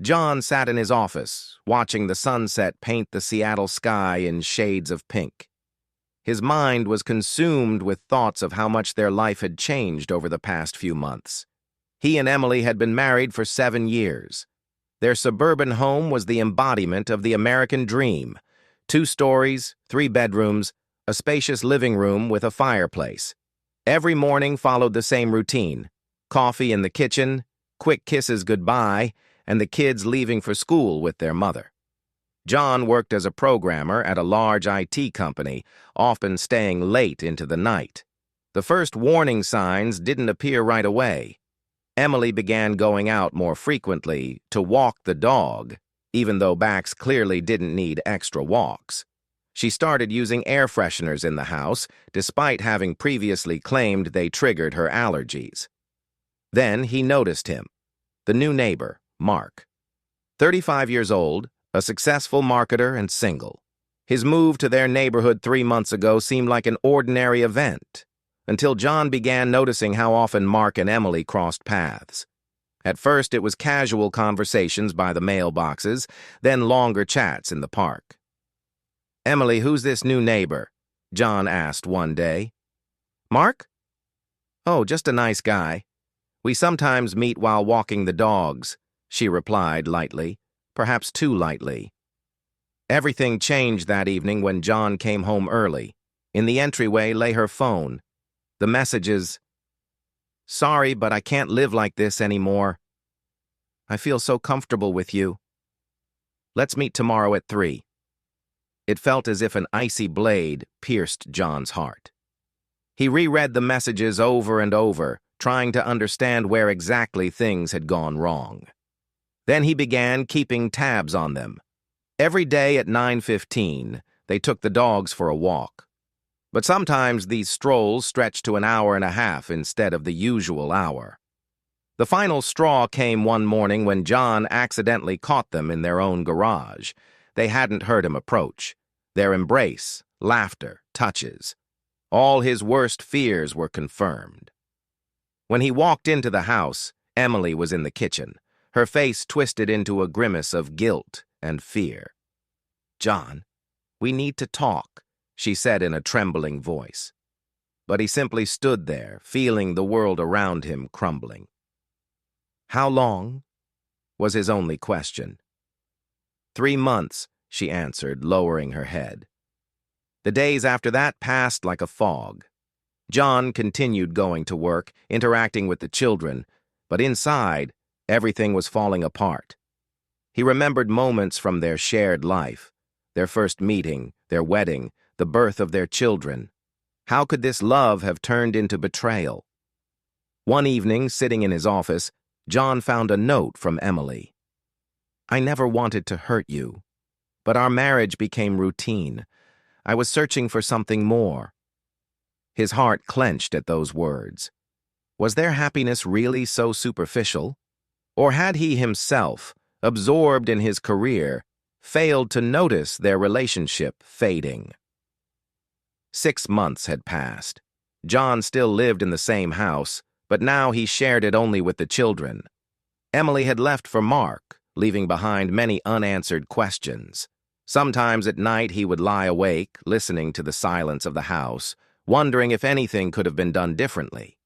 John sat in his office, watching the sunset paint the Seattle sky in shades of pink. His mind was consumed with thoughts of how much their life had changed over the past few months. He and Emily had been married for 7 years. Their suburban home was the embodiment of the American dream. 2 stories, 3 bedrooms, a spacious living room with a fireplace. Every morning followed the same routine: coffee in the kitchen, quick kisses goodbye, and the kids leaving for school with their mother. John worked as a programmer at a large IT company, often staying late into the night. The first warning signs didn't appear right away. Emily began going out more frequently to walk the dog, even though Bax clearly didn't need extra walks. She started using air fresheners in the house, despite having previously claimed they triggered her allergies. Then he noticed him, the new neighbor, Mark. 35 years old, a successful marketer and single. His move to their neighborhood 3 months ago seemed like an ordinary event, until John began noticing how often Mark and Emily crossed paths. At first, it was casual conversations by the mailboxes, then longer chats in the park. "Emily, who's this new neighbor?" John asked one day. "Mark? Oh, just a nice guy. We sometimes meet while walking the dogs," she replied lightly, perhaps too lightly. Everything changed that evening when John came home early. In the entryway lay her phone. The messages: "Sorry, but I can't live like this anymore. I feel so comfortable with you. Let's meet tomorrow at 3. It felt as if an icy blade pierced John's heart. He reread the messages over and over, trying to understand where exactly things had gone wrong. Then he began keeping tabs on them. Every day at 9:15, they took the dogs for a walk. But sometimes these strolls stretched to an hour and a half instead of the usual hour. The final straw came one morning when John accidentally caught them in their own garage. They hadn't heard him approach. Their embrace, laughter, touches. All his worst fears were confirmed. When he walked into the house, Emily was in the kitchen, her face twisted into a grimace of guilt and fear. "John, we need to talk," she said in a trembling voice. But he simply stood there, feeling the world around him crumbling. "How long?" was his only question. 3 months, she answered, lowering her head. The days after that passed like a fog. John continued going to work, interacting with the children, but inside, everything was falling apart. He remembered moments from their shared life, their first meeting, their wedding, the birth of their children. How could this love have turned into betrayal? One evening, sitting in his office, John found a note from Emily. "I never wanted to hurt you, but our marriage became routine. I was searching for something more." His heart clenched at those words. Was their happiness really so superficial? Or had he himself, absorbed in his career, failed to notice their relationship fading? 6 months had passed. John still lived in the same house, but now he shared it only with the children. Emily had left for Mark, leaving behind many unanswered questions. Sometimes at night he would lie awake, listening to the silence of the house, wondering if anything could have been done differently.